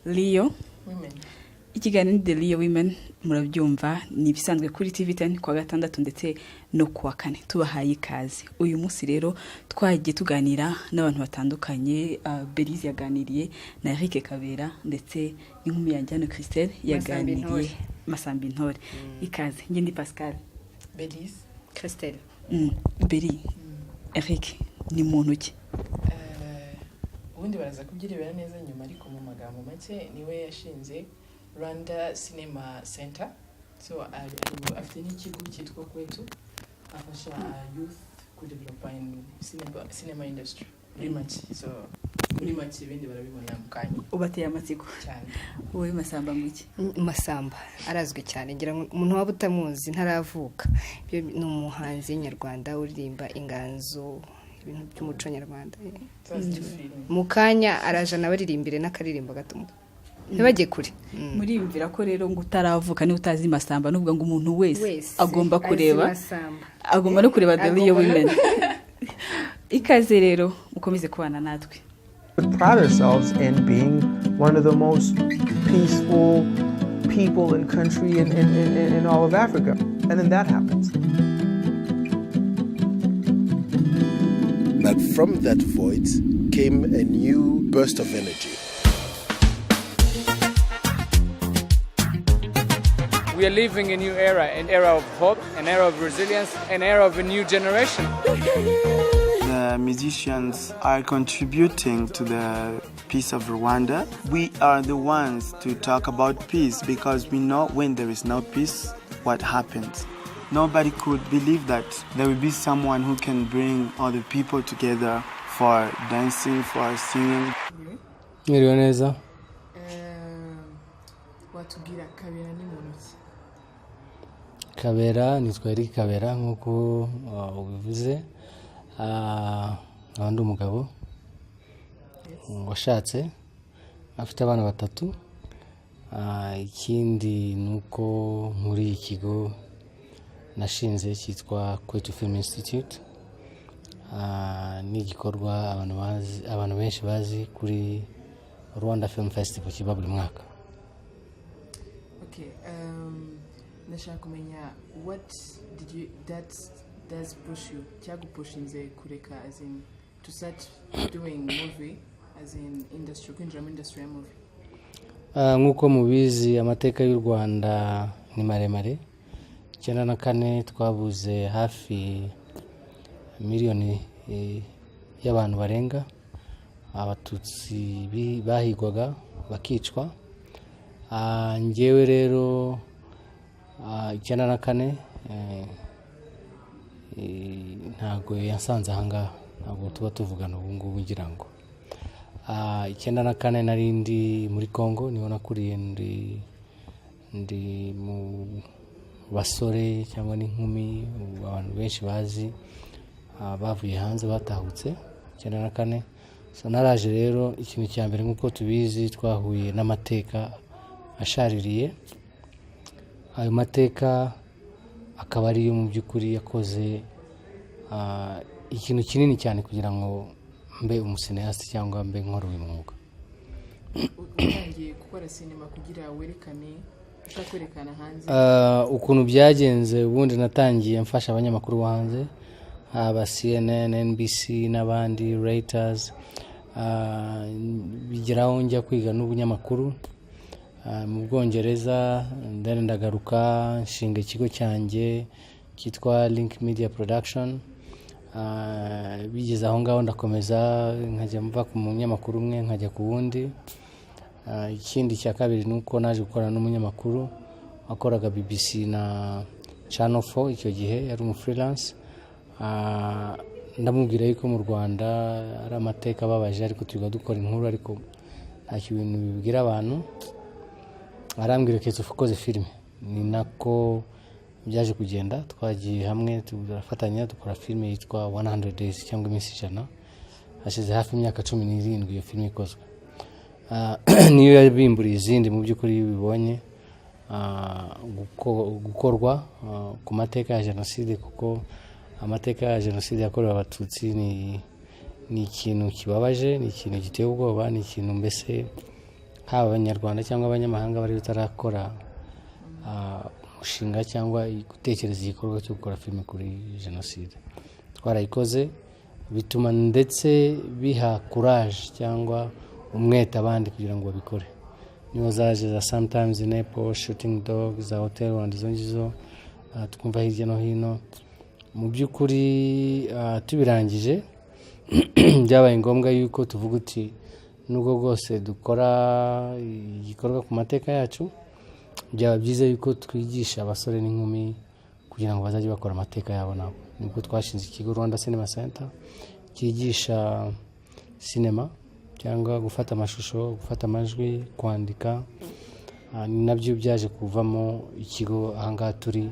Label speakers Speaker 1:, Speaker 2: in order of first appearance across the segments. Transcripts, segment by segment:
Speaker 1: Leo
Speaker 2: Women.
Speaker 1: ikiganiro The Leo Women murabyumva ni ibisanzwe kuri TV10 kwa gatandatu ndetse no kuwa kane tubahaye ikaze. Uyu munsi rero twagiye tuganira n'abantu batandukanye. Belize yaganiriye na Eric Kabera ndetse n'inkumi yanjye Christelle yaganiriye Massamba intore. Ikaze nge ndi Pascal.
Speaker 2: Belize Christelle.
Speaker 1: Beli Eric ni muntu ki?
Speaker 2: Ubundi baraza kubyirebera neza nyuma ariko mu magambo make niwe yashinze Rwanda Cinema Center. So afite n'ikigo cyitwa Kwetu afasha youth ku develop in cinema industry very much. So muri make ibindi barabibona mu kanya.
Speaker 1: Ubateye amatsiko
Speaker 2: cyane.
Speaker 1: Wowe Masamba mwiki?
Speaker 3: Masamba arazwi cyane ngira umuntu waba utamuzi ntaravuka. Byo ni umuhanzi nyarwanda uririmba inganzo ibintu by'umuco nyarwanda. Mu kanya araje nabaririmbire n'akaririmbo gato. Ntibajye kure.
Speaker 1: Muriyumvira ko rero ngo utaravuka ni utazi Masamba n'ubwo ngo umuntu wese agomba kureba agomba no kureba The Leo Women. Ikaze rero mukomeze kubana natwe.
Speaker 4: We pride ourselves in being one of the most peaceful people and country in all of Africa. And then that happens.
Speaker 5: But from that void came a new burst of energy.
Speaker 6: We are living a new era, an era of hope, an era of resilience, an era of a new generation.
Speaker 7: The musicians are contributing to the peace of Rwanda. We are the ones to talk about peace because we know when there is no peace, what happens. Nobody could believe that there will be someone who can bring all the people together for dancing, for singing.
Speaker 6: Neza.
Speaker 2: Watubwira Kabera ni muntu ki?
Speaker 6: Kabera nitwa Eric Kabera nkuko ubivuze. Abandi umugabo washatse afite abana batatu. Ikindi nuko muri ikigo nashinze cyitwa Kwetu Film Institute. Ni gikorwa abantu benshi bazi kuri Rwanda Film Festival kiba buri mwaka.
Speaker 2: Okay, nashaka kumenya what did you does push you cyagupushinze kureka as in to start doing movie as in industry kwinjira mu industry ya movie?
Speaker 6: Nkuko mubizi amateka y'u Rwanda ni maremare. 94 twabuze hafi miliyoni y'abantu barenga. Abatutsi bahigwaga bakicwa. Ngewe rero 94 ntago yansanze ahangaha, ntabwo tuba tuvugana ubu ngubu ngira ngo 94 nari ndi muri Congo, niho nakuriye ndi mu basore cyangwa n'inkumi abantu benshi bazi bavuye hanze batahutse 94. So naraje rero ikintu cya mbere nkuko tubizi twahuye n'amateka ashaririye. Ayo mateka akaba ari yo mu by'ukuri yakoze ikintu kinini cyane kugira ngo mbe umusineasti cyangwa mbe nkora uyu mwuga.
Speaker 2: Utangiye gukora sinema kugira werekane kwerekana hanze
Speaker 6: ukuntu byagenze. Ubundi natangiye mfasha abanyamakuru hanze aba CNN, NBC n'abandi Reuters. Bigeraho njya kwiga n'ubunyamakuru mu Bwongereza, ndagaruka nshinga ikigo cyanjye cyitwa Link Media Production. Bigeze aho ngaho ndakomeza nkajya mva ku munyamakuru umwe nkajya ku wundi. Ikindi cya kabiri nuko naje gukorana n'umunyamakuru wakoraga BBC na Channel 4 icyo gihe yari umu freelance. Ndamubwira yuko mu Rwanda ari amateka babaje ariko twiga dukora inkuru ariko nta kintu bibwira abantu. Arambwira ko tufukoze filime. Ni nako byaje kugenda, twagiye hamwe turafatanya dukora filime yitwa 100 Days cyangwa iminsi 100. Hashize hafi imyaka 17 iyo filime ikozwe. Niyo yabimburiye izindi mu by'ukuri bibonye gukorwa ku mateka ya jenoside, kuko amateka ya jenoside yakorewe abatutsi ni ikintu kibabaje, ni ikintu giteye ubwoba, ni ikintu mbese haba abanyarwanda cyangwa abanyamahanga bari batarakora umushinga cyangwa gutekereza igikorwa cyo gukora filime kuri jenoside. Twarayikoze bituma ndetse biha courage cyangwa umwete abandi kugira ngo babikore. Niyo zaje za Sometimes in April, Shooting Dogs, za Hotel Rwanda, izo ngizo twumva hirya no hino. Mu by'ukuri tubirangije byabaye ngombwa yuko tuvuga uti nubwo rwose dukora igikorwa ku mateka yacu, byaba byiza yuko twigisha abasore n'inkumi kugira ngo bazajye bakora amateka yabo nabo. Nibwo twashinze ikigo Rwanda Cinema Center cyigisha sinema cyangwa gufata amashusho, gufata amajwi, kwandika. Ni nabyo byaje kuvamo ikigo ahangaha turi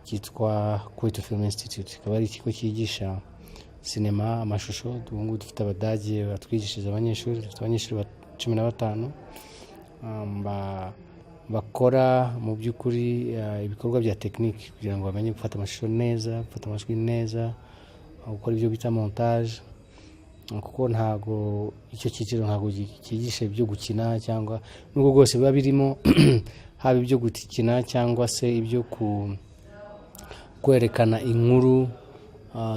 Speaker 6: cyitwa Kuwait Film Institute. Akaba ari ikigo cyigisha sinema, amashusho. Ubu dufite abadage batwigishije abanyeshuri, dufite abanyeshuri 15 bakora mu by'ukuri ibikorwa bya tekinike kugira ngo bamenye gufata amashusho neza, gufata amajwi neza, gukora ibyo bita montage. Kuko ntago icyo cyiciro ntago cyigisha ibyo gukina cyangwa nubwo rwose biba birimo haba ibyo gukina cyangwa se ibyo kwerekana inkuru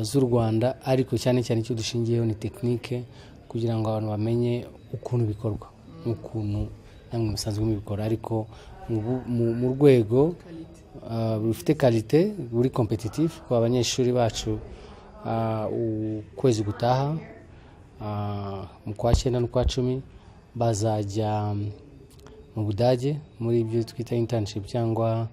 Speaker 6: z'u Rwanda, ariko cyane cyane icyo dushingiyeho ni tekinike kugira ngo abantu bamenye ukuntu bikorwa, ukuntu namwe musanzwe mubikora, ariko mu rwego rufite qualité, buri competitive. Kwa abanyeshuri bacu ukwezi gutaha mu kwa 9 no kwa 10 bazajya mu Budage muri ibyo twita internship cyangwa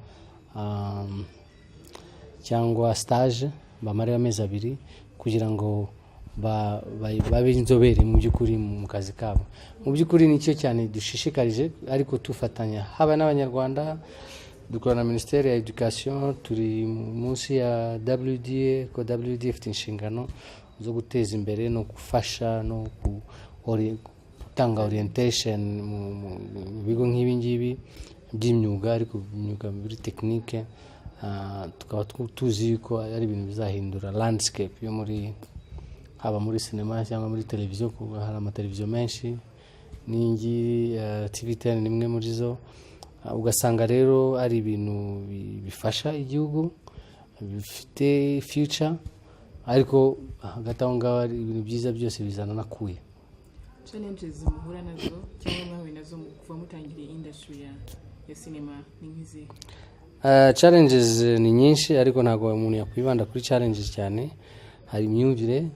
Speaker 6: stage, bamara amezi 2 kugira ngo babe inzobere mu by'ukuri mu kazi kabo. Mu by'ukuri nicyo cyane dushishikarije, ariko tufatanya haba n'abanyarwanda, dukorana na Ministeri ya Education, turi munsi ya WDA, ko WDA ifite inshingano zo guteza imbere no gufasha no gutanga orientation mu bigo nk'ibi ngibi by'imyuga, ariko imyuga muri tekinike. Tukaba tuzi ko ari ibintu bizahindura landscape yo haba muri sinema cyangwa muri televiziyo, kuko hari amateleviziyo menshi n'ingi TV10 nimwe muri zo. Ugasanga rero ari ibintu bifasha igihugu, bifite future, ariko hagati aho ngaho ari ibintu byiza byose bizana nakuye.
Speaker 2: Challenges muhura nazo cyangwa mwahuye nazo kuva mutangiriye industry ya sinema ni nk'izi?
Speaker 6: Challenges ni nyinshi, ariko ntabwo umuntu yakwibanda kuri challenges cyane. Hari imyumvire,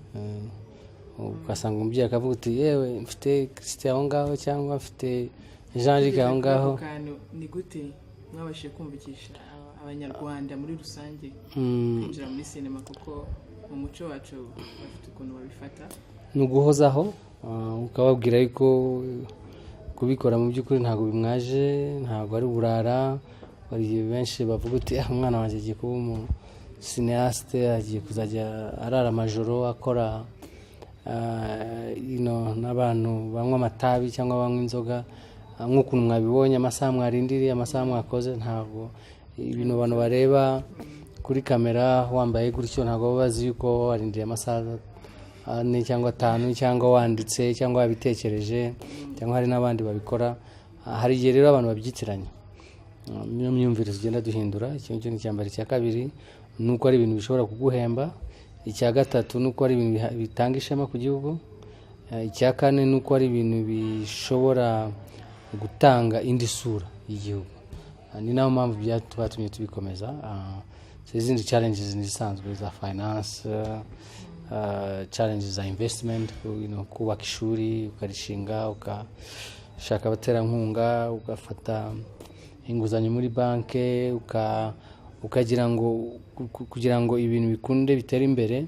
Speaker 6: ugasanga umubyeyi akavuga uti yewe mfite Christian aho ngaho cyangwa mfite Jean-Luc aho ngaho.
Speaker 2: Ni gute mwabashije kumvikisha abanyarwanda muri rusange kwinjira muri sinema, kuko mu muco wacu bafite ukuntu babifata?
Speaker 6: Ni uguhozaho ukababwira yuko kubikora mu by'ukuri ntabwo bimwaje, ntabwo ari burara. Bari benshi bavuga uti umwana wanjye agiye kuba cineaste, agiye kuzajya arara amajoro akora n'abantu banywa amatabi cyangwa banywa inzoga, nk'ukuntu mwabibonye amasaha mwarindiriye, amasaha mwakoze. Ntabwo ibintu abantu bareba kuri kamera wambaye gutyo, ntabwo bazi yuko warindiriye amasaha 4 cyangwa 5 cyangwa wanditse cyangwa wabitekereje, cyangwa hari n'abandi babikora. Hari igihe rero abantu babyitiranya, niyo myumvire tugenda duhindura. Ikintu ni cyambere, cya kabiri nuko ari ibintu bishobora kuguhemba, icya gatatu nuko ari ibintu bitanga ishema ku gihugu, icya kane nuko ari ibintu bishobora gutanga indi sura y'igihugu. Ni nayo mpamvu byatumye tubikomeza. Izindi challenges nizisanzwe za finance, challenges za investment, kubaka ishuri ukarishinga, ukashaka abaterankunga, ugafata inguzanyo muri banke, ukagira ngo kugira ngo ibintu bikunde bitere imbere.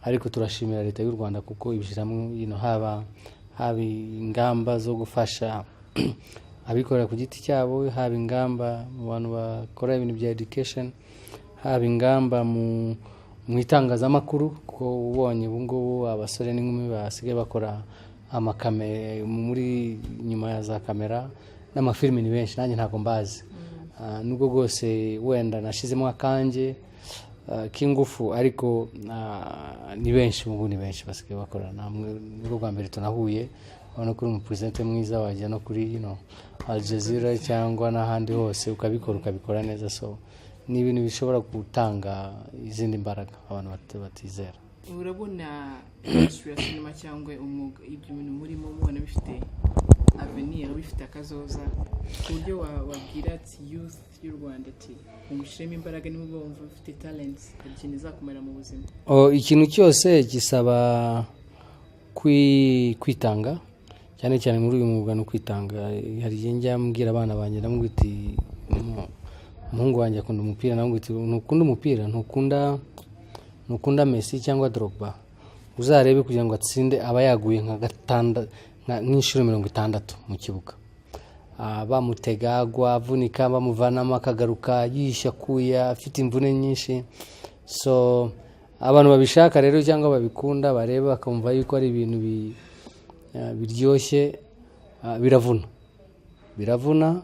Speaker 6: Ariko turashimira leta y'u Rwanda kuko ibishiramo haba ingamba zo gufasha abikorera ku giti cyabo, haba ingamba mu bantu bakora ibintu bya education, haba ingamba mu itangazamakuru, kuko ubonye ubu ngubu abasore n'inkumi basigaye bakora amakamera muri nyuma ya za kamera, n'amafilimi ni benshi, nanjye ntabwo mbazi. Nubwo rwose wenda nashizemo akanjye k'ingufu, ariko ni benshi, ubu ni benshi basigaye bakora. Namwe nubwo bwa mbere tunahuye ubona ko uri umupresente mwiza wajya no kuri Al Jazeera cyangwa n'ahandi hose ukabikora neza. So ni ibintu bishobora gutanga izindi mbaraga abantu batizera.
Speaker 2: urabona industry ya cinema cyangwa umwuga ibyo bintu murimo mubona bifite avenir, bifite akazoza ku buryo wabwira ati youth y'u Rwanda ati mushiremo imbaraga niba bumva bafite talents ikintu izakumara mu buzima?
Speaker 6: Ikintu cyose gisaba kwitanga, cyane cyane muri uyu mwuga no kwitanga. Hari igihe njya mbwira abana banjye ndamubwira ati umuhungu wanjye akunda umupira, ndamubwira ati ntukunda umupira, ntukunda Messi cyangwa Drogba, uzarebe kugira ngo atsinde aba yaguye nk'inshuro 60 mu kibuga. Bamutega agwa avunika, bamuvanamo akagaruka yishakuya afite imvune nyinshi. So abantu babishaka rero cyangwa babikunda bareba bakumva yuko ari ibintu biryoshye, biravuna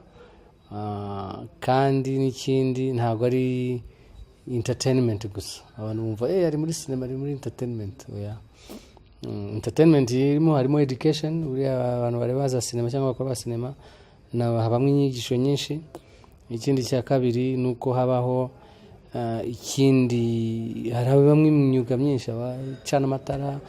Speaker 6: kandi n'ikindi ntabwo ari entertainment gusa. Abantu bumva ari muri cinema, ari muri entertainment. Entertainment harimo education, uri abantu bareba za cinema cyangwa bakora cinema habamo inyigisho nyinshi. Ikindi cya kabiri nuko habaho ikindi harabamo imyuga myinshi, abacana amatara,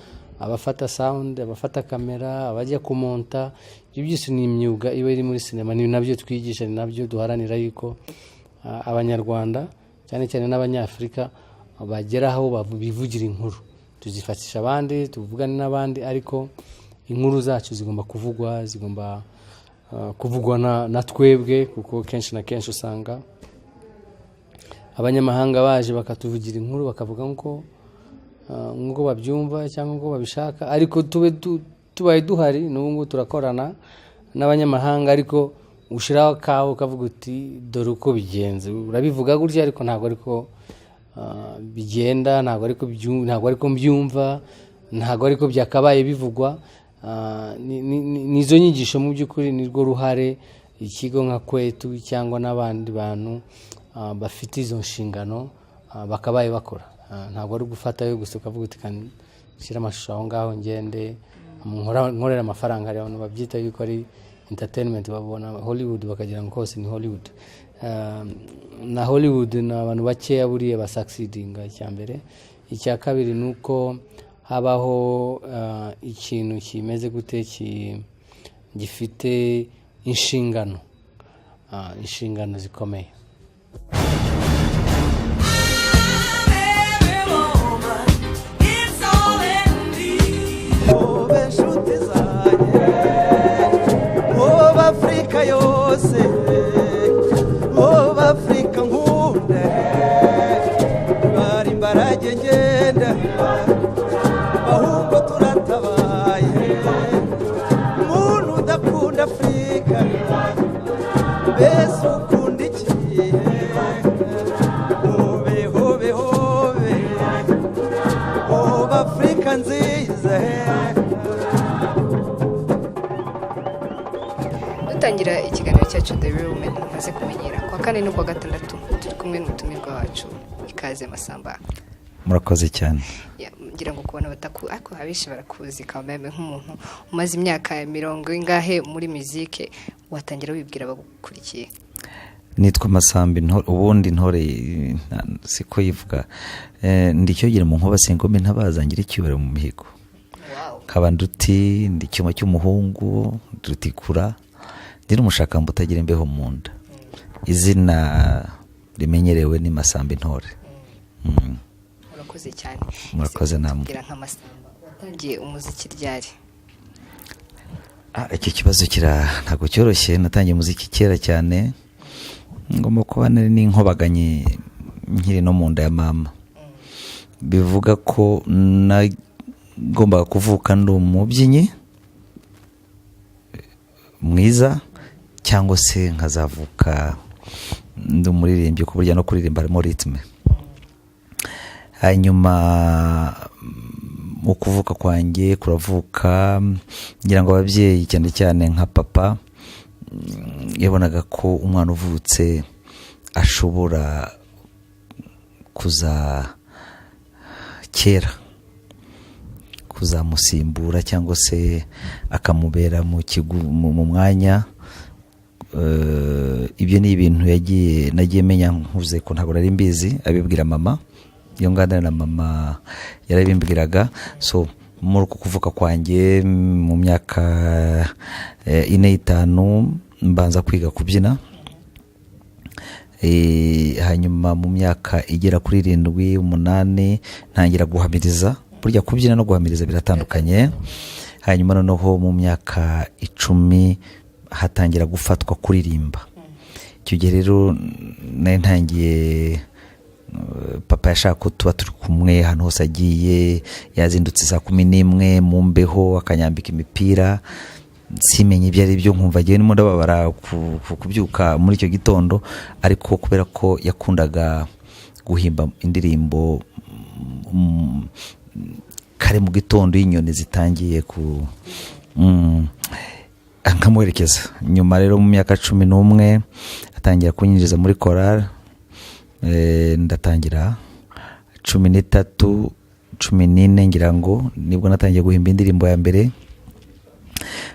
Speaker 6: abafata sound, abafata kamera, abajya kumonta. Ibyo byose ni imyuga iba iri muri cinema, ni nabyo twigisha, ni nabyo duharanira yuko abanyarwanda cyane cyane n'abanyafrika bageraho bivugira inkuru. Tuzifatisha abandi, tuvugane n'abandi, ariko inkuru zacu zigomba kuvugwa na twebwe, kuko kenshi na kenshi usanga abanyamahanga baje bakatuvugira inkuru bakavuga ngo babyumva cyangwa ngo babishaka, ariko tubaye duhari n'ubu turakorana n'abanyamahanga, ariko ushiraho kawo kavuga uti dore uko bigenze, urabivuga gutya ariko ntabwo ariko bigenda, ntabwo ariko mbyumva, ntabwo ariko byakabaye bivugwa. Nizo nyigisho mu by'ukuri nirwo ruhare ikigo nka Kwetu cyangwa n'abandi bantu bafite izo nshingano bakabaye bakora. Ntabwo ari gufata yo gusa ukavuga uti kan shyira amashusho aho ngaho ngende nkorera amafaranga. Hari abantu babyita yuko ari entertainment, babona Hollywood bakagira ngo hose ni Hollywood. Na Hollywood na abantu bakeya buriye ba succeedinga. Icyambere, icya kabiri nuko habaho ikintu kimeze gute gifite inshingano zikomeye.
Speaker 8: Afrika yose, Afrika nkunde, bari imbarage ngenda, ahubwo turatabaye, umuntu udakunda Afrika, mbese ukunda iki? Hobe hobe hobe, Afrika nziza.
Speaker 3: Dutangira ikiganiro cyacu The Real Men maze kumenyera kwa kane no kwa gatandatu turi kumwe n'umutumirwa wacu ikaze Masamba.
Speaker 9: Murakoze cyane.
Speaker 3: Ngira ngo kubona ariko abishi barakuzi kameme nk'umuntu umaze imyaka 40 ingahe muri musique, watangira wibwira bagukurikiye.
Speaker 9: Nitwa Masamba, ubundi intore siko yivuga. Ndicyogira mu nkuba sengome ntabazangira icyubero mu mihigo. Kabanduti ndi cyuma cy'umuhungu dutikura. Ndiri umushakamba utagira imbeho mu nda. Izina rimenyerewe ni Masamba intore.
Speaker 3: Murakoze cyane.
Speaker 9: Murakoze namwe.
Speaker 3: Ngira nka Masamba watangiye umuziki ryari?
Speaker 9: Iki kibazo ntago cyoroshye. Natangiye umuziki kera cyane, ngomba kuba nari n'inkobaganye nkiri no mu nda ya mama. Bivuga ko nagomba kuvuka ndi umubyinnyi mwiza, cyangwa se nkazavuka ndi umuririmbyi ku buryo no kuririmba harimo ritme. Hanyuma mu kuvuka kwanjye kuravuka, ngira ngo ababyeyi cyane cyane nka papa yabonaga ko umwana uvutse ashobora kuzamusimbura cyangwa se akamubera mu mwanya. Ibyo ni ibintu nagiye menya nkuze ko ntabwo nari mbizi, abibwira mama. Iyo nganira na mama yarabimbwiraga. So muri kuvuka kwanjye mu myaka 4-5 mbanza kwiga kubyina, hanyuma mu myaka igera kuri 7-8 ntangira guhamiriza. Burya kubyina no guhamiriza biratandukanye. Hanyuma noneho mu myaka 10 hatangira gufatwa kuririmba. Icyo gihe rero ntangiye, papa yashaka ko tuba turi kumwe ahantu hose agiye, yazindutse saa 11 mu mbeho akanyambika imipira, simenye ibyo ari byo, nkumva agiye nimo ndababara kubyuka muri icyo gitondo. Ariko kubera ko yakundaga guhimba indirimbo kare mu gitondo y'inyoni zitangiye nkamwerekeza. Nyuma rero mu myaka 11 atangira kunyinjiza muri chorale. Ndatangira 13, 14 ngira ngo nibwo natangiye guhimba indirimbo ya mbere,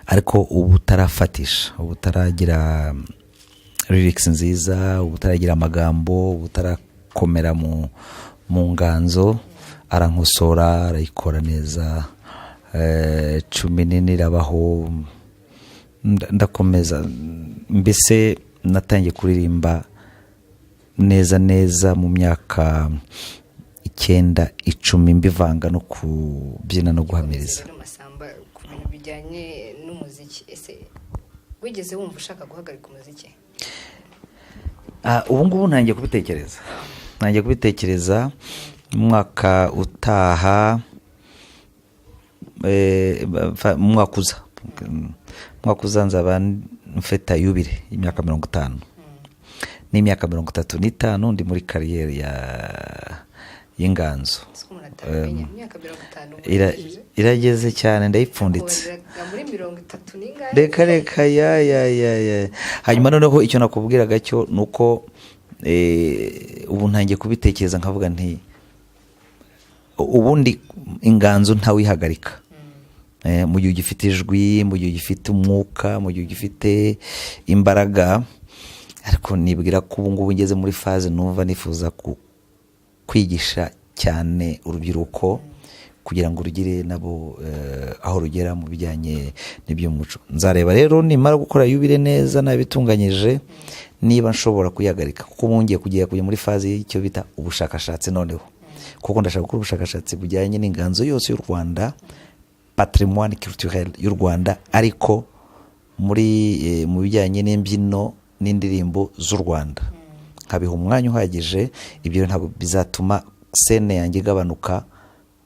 Speaker 9: ariko ubu tarafatisha, ubu taragira lyrics nziza, ubu taragira amagambo, ubu tarakomera mu nganzo. Arankosora, arayikora neza. 14 irabaho, ndakomeza. Mbese natangiye kuririmba neza mu myaka 9-10 mbivanga no kubyina no guhamiriza.
Speaker 3: Masamba, ku bintu bijyanye n'umuziki, ese wigeze wumva ushaka guhagarika umuziki?
Speaker 9: Ubu ngubu ntangiye kubitekereza. Mwaka utaha, mwaka uza nzaba mfeta yubile y'imyaka 50. N'imyaka 35 ndi muri kariyeri y'inganzo. Irageze cyane, ndayipfunditse.
Speaker 3: Muri 30 n'ingahe?
Speaker 9: Reka ya. Hanyuma noneho icyo nakubwiraga cyo nuko ubu ntangiye kubitekereza nkavuga nti ubundi inganzo ntawihagarika. Mu gihe ugifite ijwi, mu gihe ugifite umwuka, mu gihe ugifite imbaraga. Ariko nibwira ko ubu ngubu ngeze muri faze numva nifuza kwigisha cyane urubyiruko kugira ngo rugire nabo aho rugera mu bijyanye n'ibyo muco. Nzareba rero nimara gukora yubile neza nabitunganyije niba nshobora kuyagarika, kuko mungiye kujya muri faze y'icyo bita ubushakashatsi noneho, kuko ndashaka gukora ubushakashatsi bujyanye n'inganzo yose y'u Rwanda, patrimoine culturel y'u Rwanda, ariko muri mu bijyanye n'imbyino n'indirimbo z'u Rwanda. Nkabiha umwanya uhagije. Ibyo ntabwo bizatuma scene yanjye gabanuka,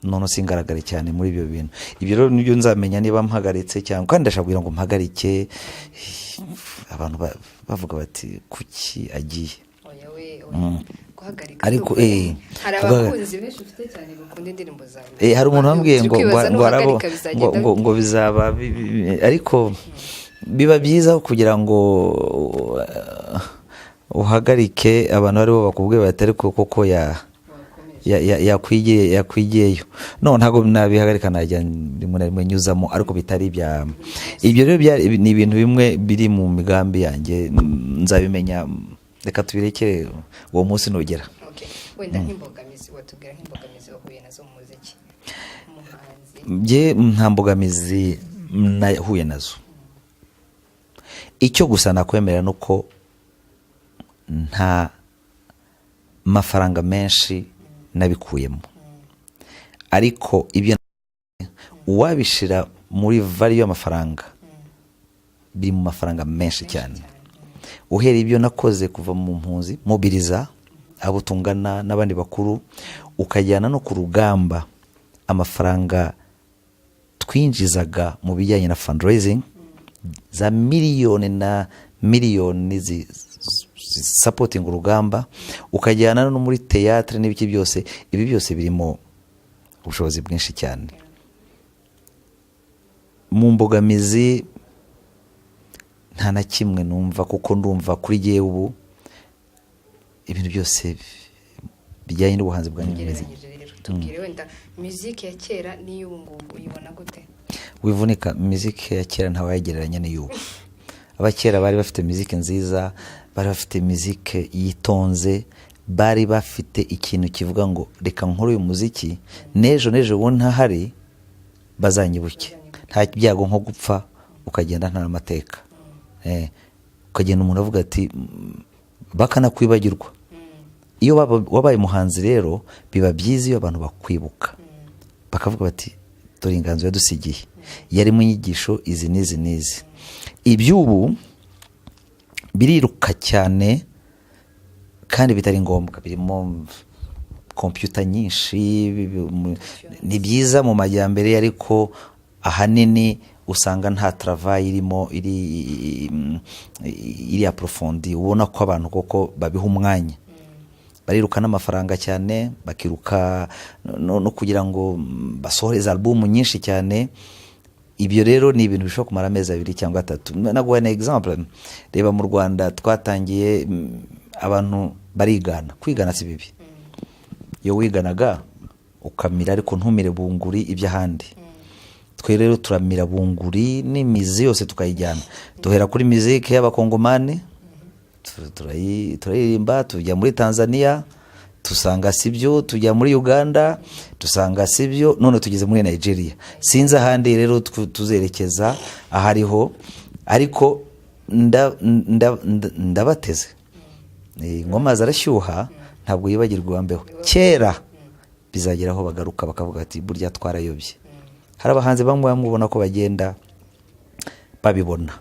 Speaker 9: none singaragare cyane muri ibyo bintu. Ibyo rero nibyo nzamenya niba mpagaritse cyangwa, kandi ndashaka kugira ngo mpagarike. Abantu bavuga bati kuki agiye.
Speaker 3: Guhagarika
Speaker 9: ariko
Speaker 3: hari abakunzi benshi ufite cyane bakunda indirimbo zawe.
Speaker 9: Hari umuntu wambwiye ngo bizaba, ariko biba byiza kugira ngo uhagarike abantu aribo bakubwiye batari koko yakwigiyeyo. No, ntago nabihagarika, najya rimwe na rimwe nyuzamo, ariko bitari bya ibyo rero ni ibintu bimwe biri mu migambi yanjye. Nzabimenya, reka tubirekere uwo munsi nugera.
Speaker 3: Wenda nk'imbogamizi, watubwira nk'imbogamizi wahuye nazo mu muziki
Speaker 9: umuhanzi? Nta mbogamizi nahuye nazo. Icyo gusa nakwemerera nuko nta mafaranga menshi nabikuyemo, ariko ibyo uwabishira muri value y'amafaranga biri mu mafaranga menshi cyane. Uhera ibyo nakoze kuva mu mpunzi, mobiliza abo tungana n'abandi bakuru, ukajyana no ku rugamba, amafaranga twinjizaga mu bijyanye na fundraising za miliyoni na miliyoni supporting urugamba, ukajyana no muri theatre n'ibiki byose. Ibi byose birimo ubushobozi bwinshi cyane. Mu mbogamizi nta na kimwe numva, kuko ndumva kuri giye ubu ibintu byose bijyanye n'ubuhanzi bwanjye.
Speaker 3: tubwire wenda muziki ya kera n'iy'ubu ngubu uyibona gute?
Speaker 9: Wivunika, muziki ya kera ntawayegereranya n'iy'ubu. Abakera bari bafite muziki nziza, bari bafite muziki yitonze, bari bafite ikintu kivuga ngo reka nkuru uyu muziki nejo ubu ntahari bazanyibuke. Nta byago nko gupfa ukagenda nta amateka. Ukagenda umuntu avuga ati bakanakwibagirwa. Iyo wabaye muhanzi rero biba byiza iyo abantu bakwibuka. Bakavuga bati dore inganzo yadusigiye. Yari mu nyigisho izi n'izi. Ibyubu biriruka cyane kandi bitari ngombwa, birimo computer nyinshi, ni byiza mu majyambere ariko ahanini usanga nta travail irimo iri approfondi. Ubona ko abantu koko babiha umwanya, bariruka n'amafaranga cyane, bakiruka no kugira ngo basohoreze album nyinshi cyane. Ibyo rero ni ibintu bishobora kumara amezi 2 cyangwa 3. Naguha na example, reba mu Rwanda twatangiye abantu barigana. Kwigana si bibi. Yo wiganaga ukamira ariko ntumire bunguri iby'ahandi. Twe rero turamira bunguri n'imizi yose tukayijyana. Duhera kuri muziki y'abakongomani, turayirimba, tujya muri Tanzania, tusanga sibyo, tujya muri Uganda, tusanga sibyo, none tugeze muri Nigeria. Sinza ahandi rero tuzerekeza ahariho, ariko ndabateze. Ngoma zarashyuha ntabwo yibagirwa wambeho. Kera bizageraho bagaruka bakavuga ati burya twarayobye. Hari abahanzi bamwe bamubona ko bagenda babibona.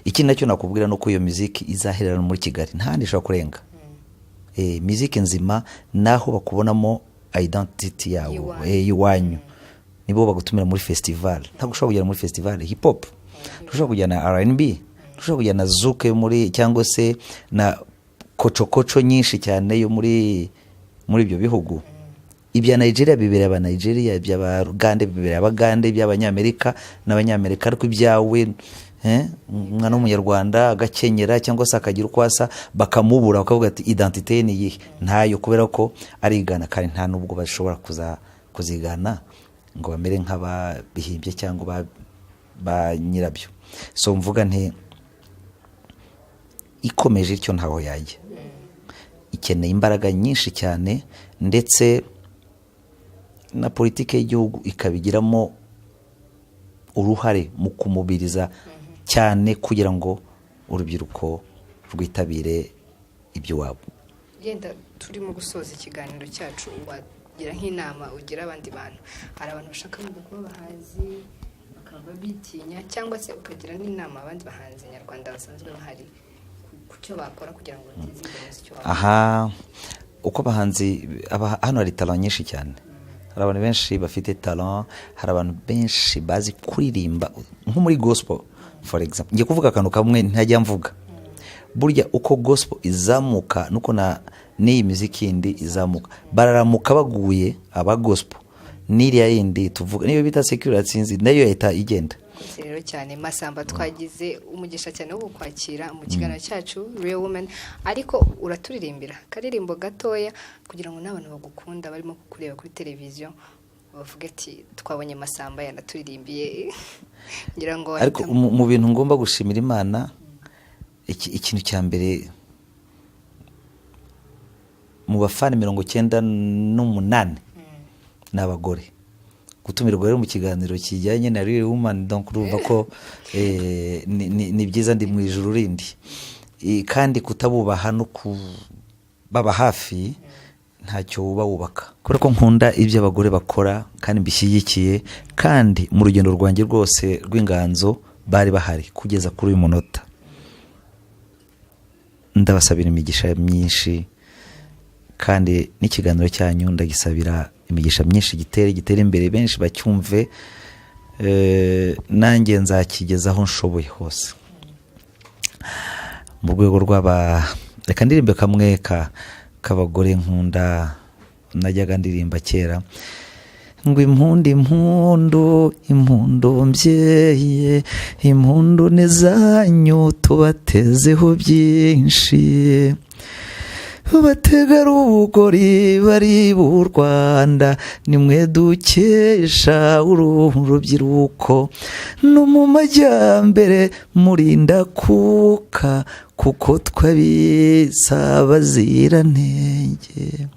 Speaker 9: Iki nacyo nakubwira no ko iyo muziki izaherera muri Kigali ntandi ishobora kurenga. Muziki nzima naho bakubonamo identity yawo yiwanyu. Nibo bagutumira muri festival. Ntabwo ushobora kujya muri festival hip hop. Ushobora kujya na R&B, ushobora kujya na zouk muri cyangwa se na koco nyinshi cyane yo muri ibyo bihugu. Ibya Nigeria bibere aba Nigeria, ibya Uganda bibere abagande, by'abanyamerika n'abanyamerika, ariko ibyawe umwana w'umunyarwanda agakenyera cyangwa se akagira ukwasa bakamubura bakavuga ati identité ni yihe. Ntayo, kubera ko arigana kandi nta nubwo bashobora kuzigana ngo bamere nk'ababihimbye cyangwa ba nyirabyo. So mvuga nti ikomeje icyo ntaho yajya. Ikeneye imbaraga nyinshi cyane, ndetse na politike y'igihugu ikabigiramo uruhare mu kumubiriza cyane kugira ngo urubyiruko rwitabire iby'iwabo.
Speaker 3: Yenda turimo gusoza ikiganiro cyacu, wagira nk'inama ugira abandi bantu. Hari abantu bashaka kuba abahanzi bakaba bitinya, cyangwa se ukagira n'inama abandi bahanzi nyarwanda basanzwe bahari ku cyo bakora kugira ngo bateze imbere icyo bakora?
Speaker 9: Aha, uko abahanzi hano hari talent nyinshi cyane. Hari abantu benshi bafite talent, hari abantu benshi bazi kuririmba nko muri gospel for example. Ngiye kuvuga akantu kamwe ntajya mvuga. Burya uko gospel izamuka nuko n'iyi muziki indi izamuka. Bararamuka baguye aba gospel n'iriya yindi tuvuga niyo bita secular sinzi nayo yahita igenda.
Speaker 3: Rero cyane Masamba, twagize umugisha cyane wo kwakira mu kiganiro cyacu Real Woman, ariko uraturirimbira karirimbo gatoya kugira ngo n'abantu bagukunda barimo kukureba kuri televiziyo bavuga ati twabonye Masamba yanaturirimbiye. Ngira ngo
Speaker 9: ariko mu bintu ngomba gushimira Imana, ikintu cya mbere mu bafani 98 n'abagore. Gutumirwa rero mu kiganiro kijyanye na Real Woman, donc urumva ko ni byiza ndi mu ijuru rindi. Kandi kutabubaha no kubaba hafi ntacyo uba wubaka. Kubera ko nkunda ibyo abagore bakora kandi mbishyigikiye, kandi mu rugendo rwanjye rwose rw'inganzo bari bahari kugeza kuri uyu munota. Ndabasabira imigisha myinshi, kandi n'ikiganiro cyanyu ndagisabira imigisha myinshi gitere imbere, benshi bacyumve, nanjye nzakigezaho nshoboye hose. Mu rwego reka ndirimbe kamwe k'abagore nkunda najyaga ndirimba kera, ngo impundu mbyeyi, impundu ni zanyu tubatezeho byinshi, bategarugori bari b'u Rwanda, nimwe dukesha uru rubyiruko, no mu majyambere murinda kuka, kuko twabitsa abaziranenge.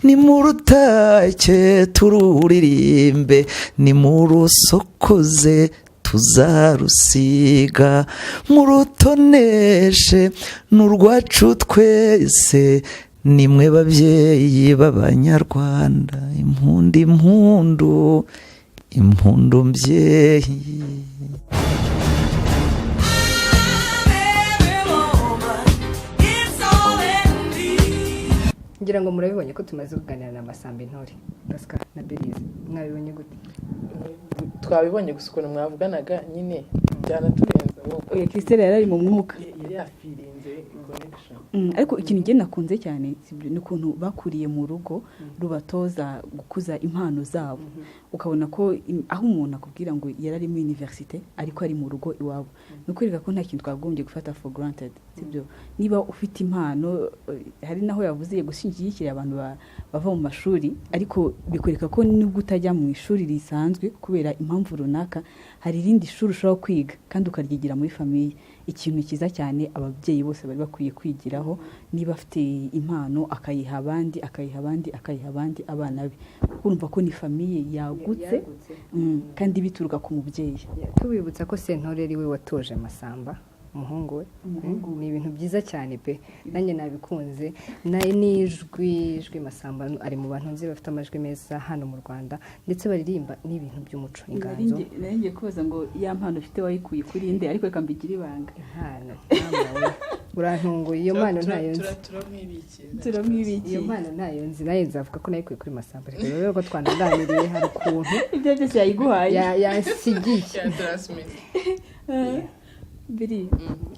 Speaker 9: Nimurutake tururirimbe, nimurusokoze tuzarusiga, murutoneshe n'urwacu twese, nimwe babyeyi b'Abanyarwanda. Impundu impundu impundu mbyeyi.
Speaker 3: ngira ngo murabibonye ko tumaze kuganira na Masamba intore Pascal na Belize, mwabibonye gute?
Speaker 2: twabibonye gusa ukuntu mwavuganaga nyine byanaturenze.
Speaker 1: oya Christelle yari ari mu mwuka,
Speaker 2: yari yafirinze connection.
Speaker 1: ariko ikintu ngiye nakunze cyane ni ukuntu bakuriye mu rugo rubatoza gukuza impano zabo, ukabona ko aho umuntu akubwira ngo yari ari mu universite ariko ari mu rugo iwabo, no kwereka ko nta kintu twagombye gufata for granted, sibyo? Niba ufite impano, hari naho yavuze gushyigikira abantu bava mu mashuri, ariko bikwereka ko nubwo utajya mu ishuri risanzwe kubera impamvu runaka, hari irindi shuri ushobora kwiga kandi ukaryigira muri famiye. Ikintu cyiza cyane ababyeyi bose bari bakwiye kwigiraho, niba afite impano akayiha abandi abana be, kuko urumva ko ni famiye yagutse kandi bituruka ku mubyeyi.
Speaker 3: Tubibutsa ko Sentore ari we watoje Masamba umuhungu we. Ni ibintu byiza cyane pe, nanjye nabikunze. N'ijwi Masamba ari mu bantu nzi bafite amajwi meza hano mu Rwanda, ndetse baririmba n'ibintu by'umuco n'inganzo.
Speaker 1: Nanjye kubaza ngo ya mpano ufite wayikuye kuri inde, ariko reka mbigira ibanga.
Speaker 3: Urantunguye, iyo mpano ntayo nzi.
Speaker 1: Turamwibikiye.
Speaker 3: Iyo mpano ntayo nzi, nayo nzavuga ko nayikuye kuri Masamba. Rero ko twanaganiriye hari ukuntu
Speaker 1: ibyo byose yayiguhaye,
Speaker 3: yansigiye.
Speaker 1: Biri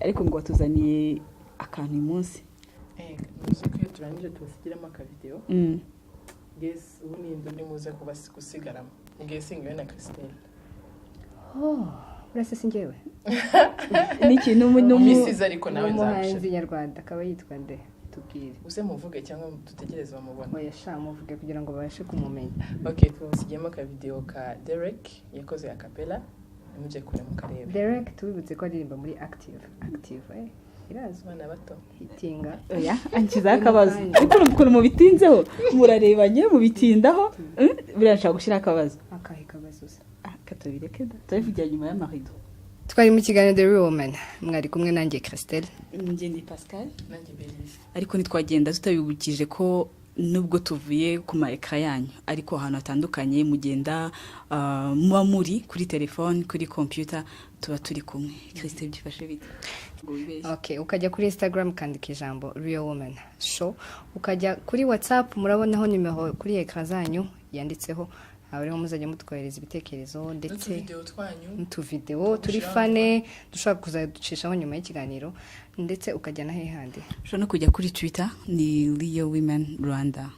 Speaker 1: ariko ngo watuzaniye akantu uyu munsi.
Speaker 2: Nuzi ko iyo turangije tubasigiramo akavideo. Yes, ubu ni ndo nimuze kusigaramo. Ngiye singiwe na Christelle.
Speaker 3: Urase singewe.
Speaker 1: Ni ikintu
Speaker 2: n'umisiza ariko nawe
Speaker 3: umuhanzi nyarwanda akaba yitwa nde? Tubwire.
Speaker 2: Use muvuge cyangwa dutegereze bamubona.
Speaker 3: Oya sha muvuge kugira ngo babashe kumumenya.
Speaker 2: Okay, tubasigiyemo akavideo ka Derek yakoze Kabera, nimuje kure mu kareba.
Speaker 3: Derek tubibutse ko aririmba muri active irazwa
Speaker 2: na bato
Speaker 3: hitinga.
Speaker 1: Oya ankiza akabazo, ukuntu mu bitinzeho murarebanye mu bitindaho, birashaka gushira akabazo.
Speaker 3: Akahe kabazo se?
Speaker 1: Katubireke da tuvugira nyuma ya marido.
Speaker 3: Twari mu kiganiro The Real Woman, mwari kumwe nanjye Christelle,
Speaker 1: njye ndi Pascal,
Speaker 2: nanjye Belize.
Speaker 1: Ariko nitwagenda tutabibukije ko nubwo tuvuye ku ma ekra yanyu, ariko ahantu hatandukanye mugenda muba muri kuri telefone, kuri computer, tuba turi kumwe. Christelle byifashe bite?
Speaker 3: Okay, ukajya kuri Instagram kandika ijambo Real Woman Show, ukajya kuri WhatsApp murabonaho nimero kuri ekra zanyu yanditseho, abariho muzajya mutwohereza ibitekerezo ndetse n'utuvideo turi fane dushaka kuzaducishaho nyuma y'ikiganiro, ndetse ukajya na hehande
Speaker 1: ushobora no kujya kuri Twitter ni Real Women Rwanda,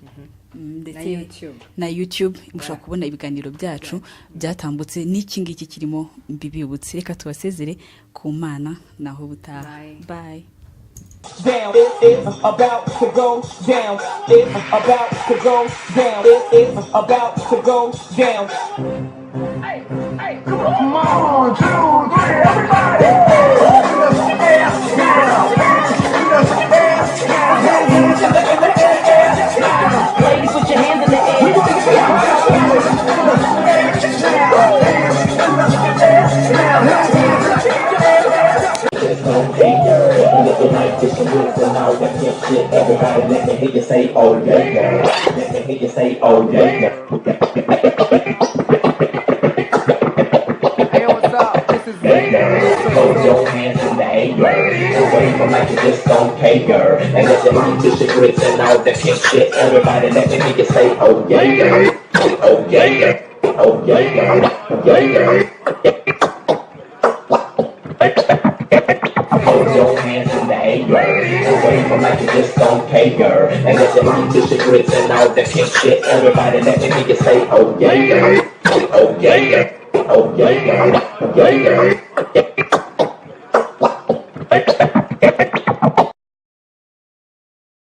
Speaker 1: ndetse na YouTube mushobora kubona ibiganiro byacu byatambutse n'iki ngiki kirimo mbibibutse. Reka tubasezere ku Mana naho butaha. Bye.
Speaker 10: Down, it's about to go down. It's about to go down. It's about to go down. Hey, come on, 1, 2, 3, everybody. Ladies, put your hands in the air. Everybody let me hear you say, oh yeah, girl. Let me hear you say, oh yeah, girl. Hey, what's up? This is hold your hands in the air, wave them like you just don't care, girl. And let them eat the cigarettes and all that pimp shit. Everybody let me hear you say, oh yeah, girl. Oh yeah, girl. Oh yeah, girl. Oh yeah, girl. Hold your hands in the air, wave them like you just don't care, girl. And let them eat the cigarettes and all that pimp shit. Everybody let me hear you say, oh yeah, girl. Oh yeah, girl. Oh yeah, girl. Oh yeah, girl.